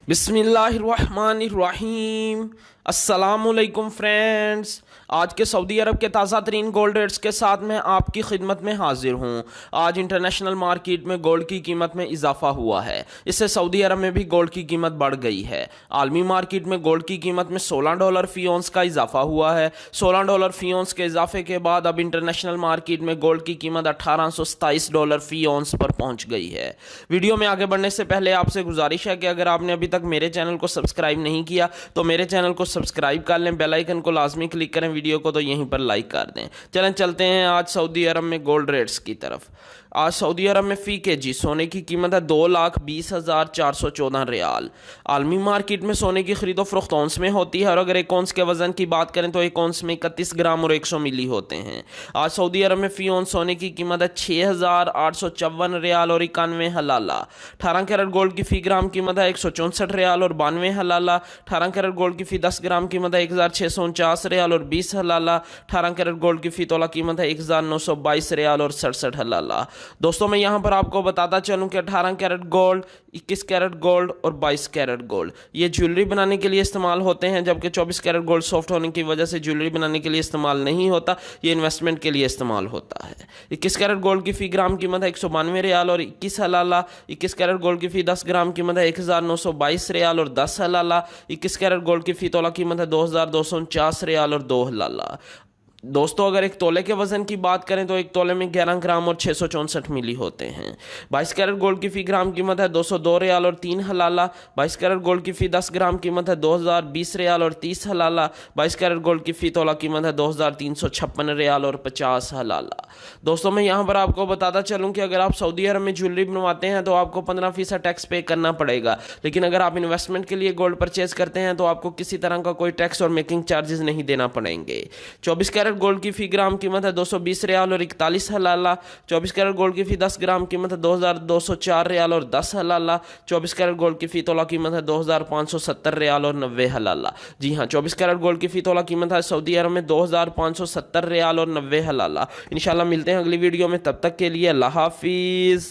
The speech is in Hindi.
बिस्मिल्लाहिर्रहमानिर्रहीम। अस्सलामुअलैकुम फ्रेंड्स, आज के सऊदी अरब के ताज़ा तरीन गोल्ड रेट्स के साथ मैं आपकी खिदमत में हाजिर हूँ। आज इंटरनेशनल मार्केट में गोल्ड की कीमत में इजाफा हुआ है, इससे सऊदी अरब में भी गोल्ड की कीमत बढ़ गई है। आलमी मार्केट में गोल्ड की कीमत में $16 फी औंस का इजाफा हुआ है। $16 फी औंस के इजाफे के बाद अब इंटरनेशनल मार्केट में गोल्ड की कीमत $1827 फी औंस पर पहुँच गई है। वीडियो में आगे बढ़ने से पहले आपसे गुजारिश है कि अगर आपने अभी तक मेरे चैनल को सब्सक्राइब नहीं किया तो मेरे चैनल को सब्सक्राइब कर लें, बेल आइकन को लाजमी क्लिक करें, वीडियो को तो यहीं पर लाइक कर दें। चलें चलते हैं आज सऊदी अरब में गोल्ड रेट्स की तरफ। आज सऊदी अरब में फ़ी केजी सोने की कीमत है 2,20,414 रियाल। आलमी मार्केट में सोने की खरीदो फरोख्त औंस में होती है और अगर एक औंस के वज़न की बात करें तो एक औंस में 31 ग्राम और 100 मिली होते हैं। आज सऊदी अरब में फ़ी औंस सोने की कीमत है 6,854 रियाल और 91 हलाला। 18 कैरेट गोल्ड की फ़ी ग्राम कीमत है 164 रियाल और 92 हलाला। 18 कैरेट गोल्ड की फ़ी 10 ग्राम कीमत है 1,649 रियाल और 20 हलाला। 18 कैरेट गोल्ड की फ़ी तोला कीमत है 1,922 रियाल और 67 हलाला। दोस्तों मैं यहाँ पर आपको बताता चलूँ कि 18 कैरेट गोल्ड, 21 कैरेट गोल्ड और 22 कैरेट गोल्ड ये ज्वेलरी बनाने के लिए इस्तेमाल होते हैं, जबकि 24 कैरेट गोल्ड सॉफ्ट होने की वजह से ज्वेलरी बनाने के लिए इस्तेमाल नहीं होता, ये इन्वेस्टमेंट के लिए इस्तेमाल होता है। 21 कैरेट गोल्ड की फ़ी ग्राम कीमत है 192 रियाल और 21 हलाला। 21 कैरेट गोल्ड की फ़ी 10 ग्राम कीमत है 1,922 रियाल और 10 हलाला। 21 कैरेट गोल्ड की फ़ी तोला कीमत है 2,249 रियाल और 2 हलाला। दोस्तों अगर एक तोले के वज़न की बात करें तो एक तोले में 11 ग्राम और 664 मिली होते हैं। 22 कैरेट गोल्ड की फ़ी ग्राम कीमत है 202 रियाल और 3 हलाला। 22 कैरेट गोल्ड की फ़ी 10 ग्राम कीमत है 2,020 रियाल और 30 हलाला। 22 कैरेट गोल्ड की फ़ी तोला कीमत है 2,356 रियाल और 50 हलाला। दोस्तों मैं यहाँ पर आपको बताता चलूँ कि अगर आप सऊदी अरब में ज्वेलरी बनवाते हैं तो आपको 15% टैक्स पे करना पड़ेगा, लेकिन अगर आप इन्वेस्टमेंट के लिए गोल्ड परचेज करते हैं तो आपको किसी तरह का कोई टैक्स और मेकिंग चार्जेस नहीं देना पड़ेंगे। 24 कैरेट गोल्ड की फ़ी ग्राम कीमत है 220 रियाल और 41 हलाला। 24 कैरेट गोल्ड की फ़ी 10 ग्राम कीमत है 2,204 रियाल और 10 हलाला। 24 कैरेट गोल्ड की फ़ी तोला कीमत है 2,570 रियाल और 90 हलाला। जी हाँ, 24 कैरेट गोल्ड की फ़ी तोला कीमत है सऊदी अरब में 2,570 रियाल और 90 हलाला। इंशाल्लाह मिलते हैं अगली वीडियो में, तब तक के लिए अल्लाह हाफिज़।